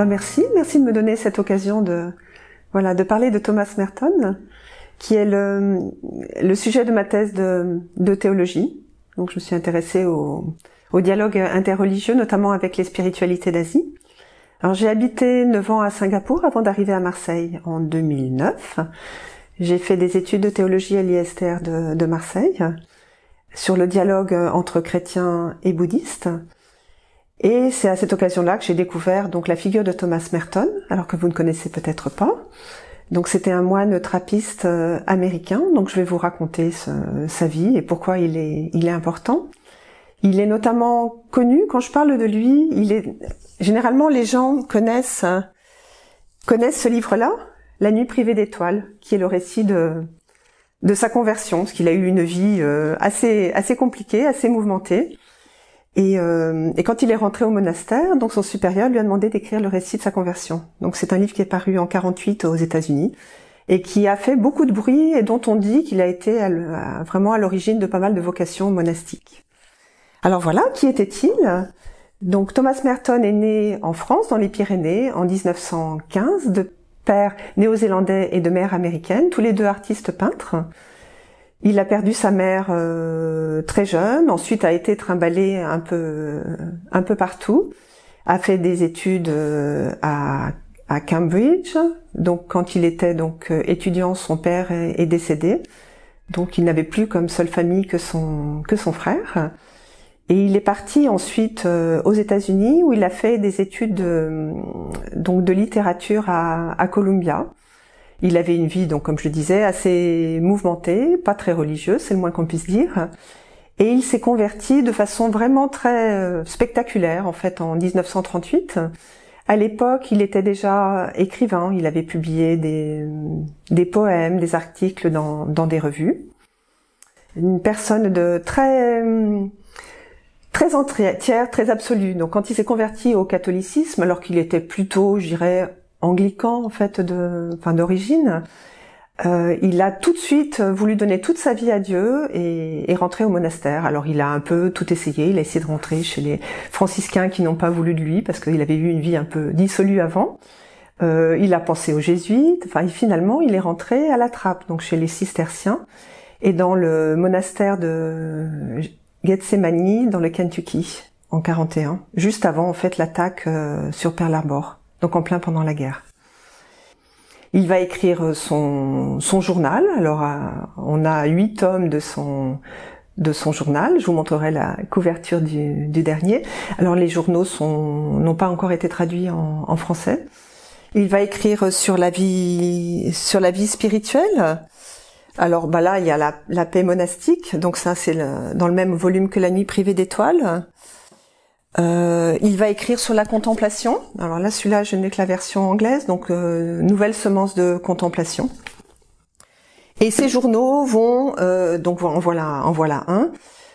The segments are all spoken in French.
Merci de me donner cette occasion de parler de Thomas Merton, qui est le sujet de ma thèse de théologie. Donc je me suis intéressée au dialogue interreligieux, notamment avec les spiritualités d'Asie. Alors j'ai habité 9 ans à Singapour avant d'arriver à Marseille en 2009. J'ai fait des études de théologie à l'ISTR de Marseille sur le dialogue entre chrétiens et bouddhistes. Et c'est à cette occasion-là que j'ai découvert donc la figure de Thomas Merton, alors que vous ne connaissez peut-être pas. Donc c'était un moine trappiste américain. Donc je vais vous raconter sa vie et pourquoi il est important. Il est notamment connu, quand je parle de lui, généralement les gens connaissent ce livre-là, La nuit privée d'étoiles, qui est le récit de sa conversion, parce qu'il a eu une vie assez compliquée, assez mouvementée. Et quand il est rentré au monastère, donc son supérieur lui a demandé d'écrire le récit de sa conversion. Donc c'est un livre qui est paru en 48 aux États-Unis et qui a fait beaucoup de bruit et dont on dit qu'il a été vraiment à l'origine de pas mal de vocations monastiques. Alors voilà, qui était-il ? Donc Thomas Merton est né en France, dans les Pyrénées, en 1915, de père néo-zélandais et de mère américaine, tous les deux artistes peintres. Il a perdu sa mère très jeune, ensuite a été trimballé un peu partout, a fait des études à Cambridge. Donc quand il était étudiant, son père est décédé. Donc il n'avait plus comme seule famille que son frère. Et il est parti ensuite aux États-Unis où il a fait des études de littérature à Columbia. Il avait une vie, donc comme je le disais, assez mouvementée, pas très religieuse, c'est le moins qu'on puisse dire. Et il s'est converti de façon vraiment très spectaculaire, en fait, en 1938. À l'époque, il était déjà écrivain, il avait publié des poèmes, des articles dans des revues. Une personne de très entière, très absolue. Donc quand il s'est converti au catholicisme, alors qu'il était plutôt, je dirais, anglican en fait d'origine, il a tout de suite voulu donner toute sa vie à Dieu et rentrer au monastère. Alors il a un peu tout essayé, il a essayé de rentrer chez les franciscains qui n'ont pas voulu de lui parce qu'il avait eu une vie un peu dissolue avant. Il a pensé aux jésuites, et finalement il est rentré à La Trappe, donc chez les cisterciens, et dans le monastère de Gethsemani dans le Kentucky en 41, juste avant en fait l'attaque sur Pearl Harbor. Donc en plein pendant la guerre. Il va écrire son journal. Alors on a 8 tomes de son journal. Je vous montrerai la couverture du dernier. Alors les journaux n'ont pas encore été traduits en français. Il va écrire sur la vie spirituelle. Alors là il y a la paix monastique. Donc ça c'est dans le même volume que La nuit privée d'étoiles. Il va écrire sur la contemplation. Alors là, celui-là, je n'ai que la version anglaise, donc Nouvelle semence de contemplation. Et ces journaux vont, donc en voilà un,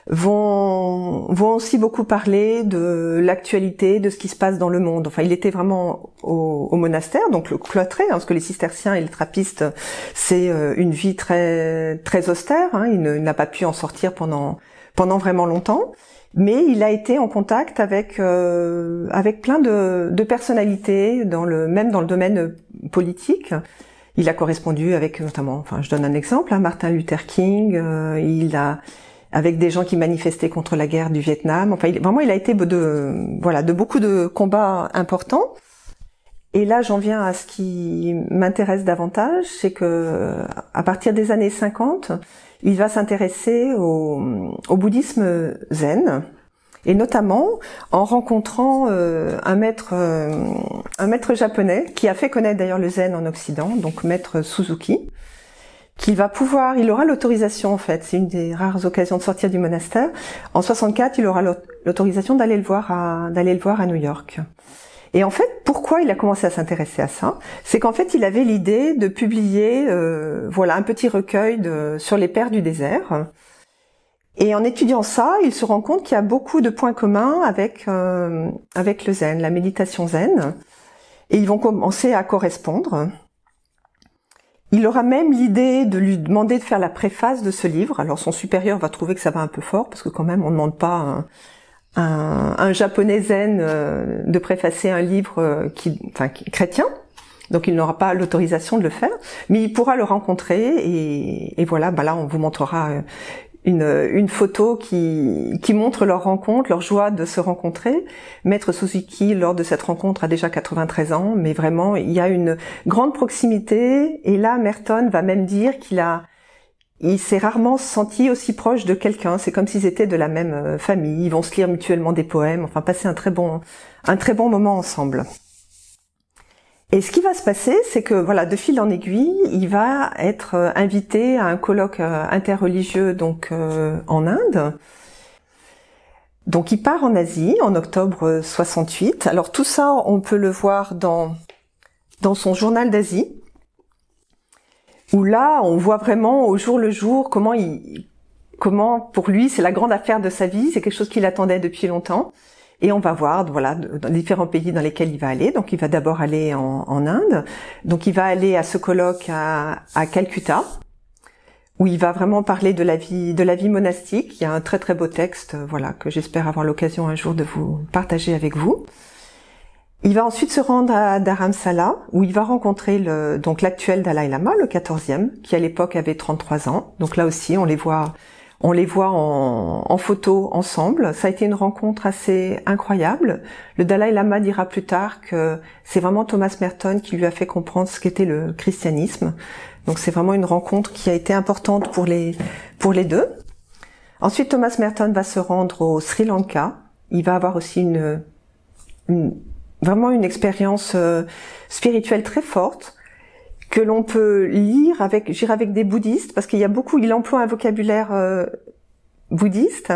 vont aussi beaucoup parler de l'actualité, de ce qui se passe dans le monde. Enfin, il était vraiment au monastère, donc le cloîtré, parce que les cisterciens et les trappistes, c'est une vie très très austère. Il n'a pas pu en sortir pendant vraiment longtemps. Mais il a été en contact avec plein de personnalités même dans le domaine politique. Il a correspondu avec notamment, je donne un exemple, Martin Luther King. Avec des gens qui manifestaient contre la guerre du Vietnam. Il a été de beaucoup de combats importants. Et là, j'en viens à ce qui m'intéresse davantage, c'est que à partir des années 50, il va s'intéresser au bouddhisme zen, et notamment en rencontrant un maître japonais qui a fait connaître d'ailleurs le zen en Occident, donc maître Suzuki, il aura l'autorisation en fait, c'est une des rares occasions de sortir du monastère. En 64, il aura l'autorisation d'aller le voir à New York. Et en fait, pourquoi il a commencé à s'intéresser à ça ? C'est qu'en fait, il avait l'idée de publier un petit recueil sur les pères du désert. Et en étudiant ça, il se rend compte qu'il y a beaucoup de points communs avec le zen, la méditation zen. Et ils vont commencer à correspondre. Il aura même l'idée de lui demander de faire la préface de ce livre. Alors son supérieur va trouver que ça va un peu fort, parce que quand même, on ne demande pas un japonais zen de préfacer un livre chrétien. Donc il n'aura pas l'autorisation de le faire, mais il pourra le rencontrer et voilà, là on vous montrera une photo qui montre leur rencontre, leur joie de se rencontrer. Maître Suzuki, lors de cette rencontre, a déjà 93 ans, mais vraiment il y a une grande proximité. Et là, Merton va même dire il s'est rarement senti aussi proche de quelqu'un. C'est comme s'ils étaient de la même famille. Ils vont se lire mutuellement des poèmes, enfin passer un très bon moment ensemble. Et ce qui va se passer, c'est que voilà, de fil en aiguille, il va être invité à un colloque interreligieux donc en Inde. Donc il part en Asie en octobre 68. Alors tout ça, on peut le voir dans son journal d'Asie, où là, on voit vraiment au jour le jour comment pour lui, c'est la grande affaire de sa vie, c'est quelque chose qu'il attendait depuis longtemps. Et on va voir, voilà, dans différents pays dans lesquels il va aller. Donc, il va d'abord aller en Inde. Donc, il va aller à ce colloque à Calcutta, où il va vraiment parler de la vie monastique. Il y a un très très beau texte, voilà, que j'espère avoir l'occasion un jour de vous partager avec vous. Il va ensuite se rendre à Dharamsala, où il va rencontrer l'actuel Dalai Lama, le 14e, qui à l'époque avait 33 ans. Donc là aussi, on les voit en photo ensemble. Ça a été une rencontre assez incroyable. Le Dalai Lama dira plus tard que c'est vraiment Thomas Merton qui lui a fait comprendre ce qu'était le christianisme. Donc c'est vraiment une rencontre qui a été importante pour les deux. Ensuite, Thomas Merton va se rendre au Sri Lanka. Il va avoir aussi vraiment une expérience spirituelle très forte, que l'on peut lire avec des bouddhistes, parce il emploie un vocabulaire bouddhiste,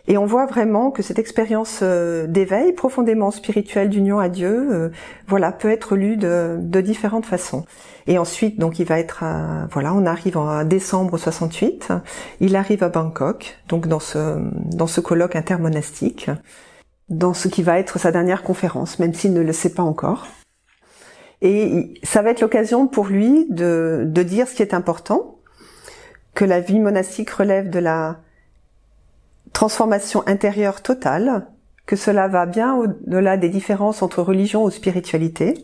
et on voit vraiment que cette expérience d'éveil profondément spirituel, d'union à Dieu, peut être lue de différentes façons. Et ensuite, donc, il va être, on arrive en décembre 68, il arrive à Bangkok, donc dans ce colloque intermonastique, dans ce qui va être sa dernière conférence, même s'il ne le sait pas encore. Et ça va être l'occasion pour lui de dire ce qui est important, que la vie monastique relève de la transformation intérieure totale, que cela va bien au-delà des différences entre religion ou spiritualité,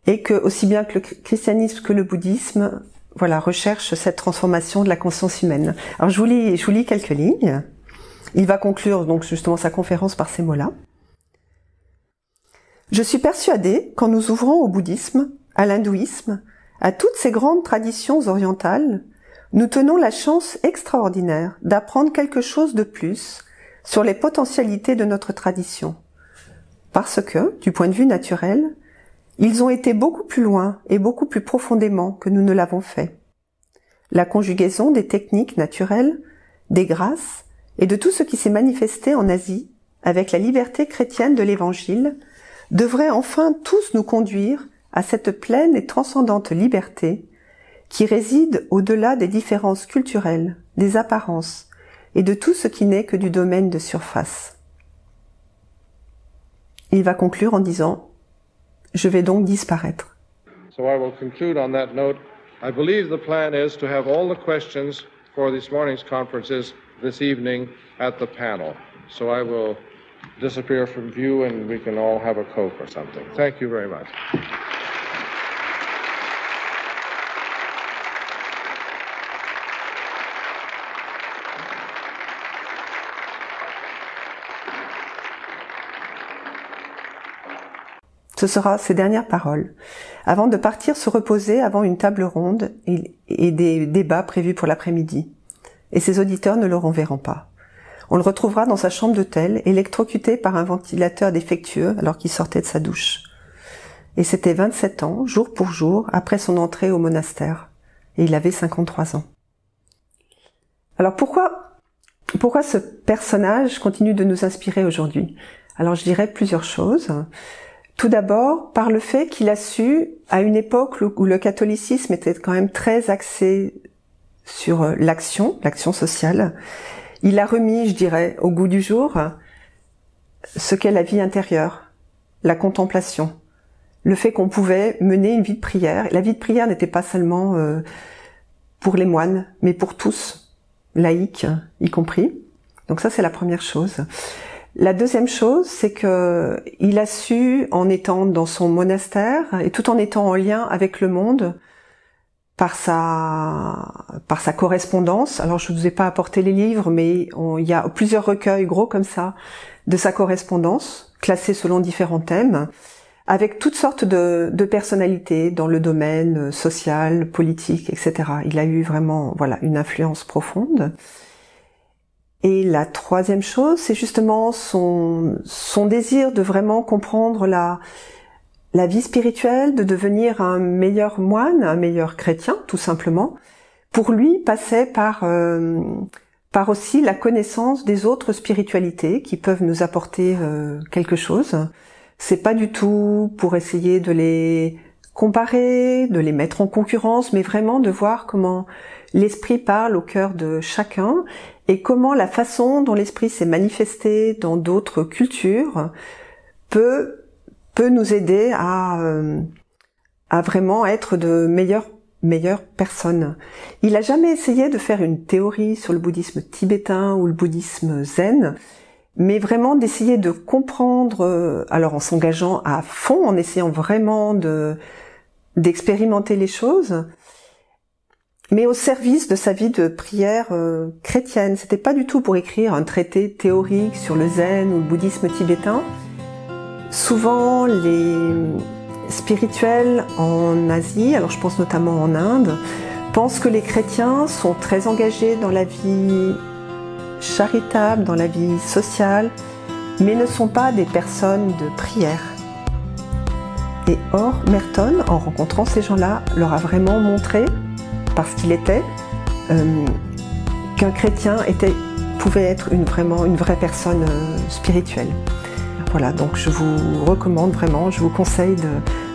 et que aussi bien que le christianisme que le bouddhisme, recherche cette transformation de la conscience humaine. Alors je vous lis quelques lignes. Il va conclure donc justement sa conférence par ces mots-là. Je suis persuadée, qu'en nous ouvrant au bouddhisme, à l'hindouisme, à toutes ces grandes traditions orientales, nous tenons la chance extraordinaire d'apprendre quelque chose de plus sur les potentialités de notre tradition. Parce que, du point de vue naturel, ils ont été beaucoup plus loin et beaucoup plus profondément que nous ne l'avons fait. La conjugaison des techniques naturelles, des grâces et de tout ce qui s'est manifesté en Asie avec la liberté chrétienne de l'Évangile devrait enfin tous nous conduire à cette pleine et transcendante liberté qui réside au-delà des différences culturelles, des apparences et de tout ce qui n'est que du domaine de surface. Il va conclure en disant « Je vais donc disparaître ». So I will conclude on that note. I believe the plan is to have all the questions for this morning's conferences this evening at the panel. So I will disappear from view and we can all have a Coke or something. Thank you very much. Ce sera ses dernières paroles, avant de partir se reposer avant une table ronde et des débats prévus pour l'après-midi. Et ses auditeurs ne le reverront pas. On le retrouvera dans sa chambre d'hôtel, électrocuté par un ventilateur défectueux alors qu'il sortait de sa douche. Et c'était 27 ans, jour pour jour, après son entrée au monastère. Et il avait 53 ans. Alors pourquoi ce personnage continue de nous inspirer aujourd'hui? Alors je dirais plusieurs choses. Tout d'abord, par le fait qu'il a su, à une époque où le catholicisme était quand même très axé sur l'action sociale, il a remis, je dirais, au goût du jour ce qu'est la vie intérieure, la contemplation, le fait qu'on pouvait mener une vie de prière. La vie de prière n'était pas seulement pour les moines, mais pour tous, laïcs y compris. Donc ça, c'est la première chose. La deuxième chose, c'est que il a su, en étant dans son monastère et tout en étant en lien avec le monde, par sa correspondance. Alors je ne vous ai pas apporté les livres, mais il y a plusieurs recueils gros comme ça de sa correspondance, classés selon différents thèmes, avec toutes sortes de personnalités dans le domaine social, politique, etc. Il a eu vraiment, voilà, une influence profonde. Et la troisième chose, c'est justement son désir de vraiment comprendre la vie spirituelle, de devenir un meilleur moine, un meilleur chrétien, tout simplement. Pour lui, passait par aussi la connaissance des autres spiritualités qui peuvent nous apporter quelque chose. C'est pas du tout pour essayer de les comparer, de les mettre en concurrence, mais vraiment de voir comment l'esprit parle au cœur de chacun et comment la façon dont l'esprit s'est manifesté dans d'autres cultures peut nous aider à vraiment être de meilleures personnes. Il a jamais essayé de faire une théorie sur le bouddhisme tibétain ou le bouddhisme zen, mais vraiment d'essayer de comprendre, alors en s'engageant à fond, en essayant vraiment d'expérimenter les choses, mais au service de sa vie de prière chrétienne. C'était pas du tout pour écrire un traité théorique sur le zen ou le bouddhisme tibétain. Souvent, les spirituels en Asie, alors je pense notamment en Inde, pensent que les chrétiens sont très engagés dans la vie charitable, dans la vie sociale, mais ne sont pas des personnes de prière. Et or, Merton, en rencontrant ces gens-là, leur a vraiment montré, parce qu'il était, qu'un chrétien pouvait être vraiment une vraie personne spirituelle. Voilà, donc je vous recommande vraiment, je vous conseille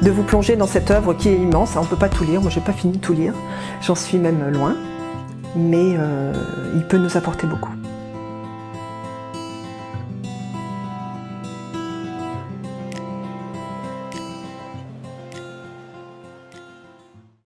de vous plonger dans cette œuvre qui est immense. On ne peut pas tout lire, moi j'ai pas fini de tout lire, j'en suis même loin, mais il peut nous apporter beaucoup.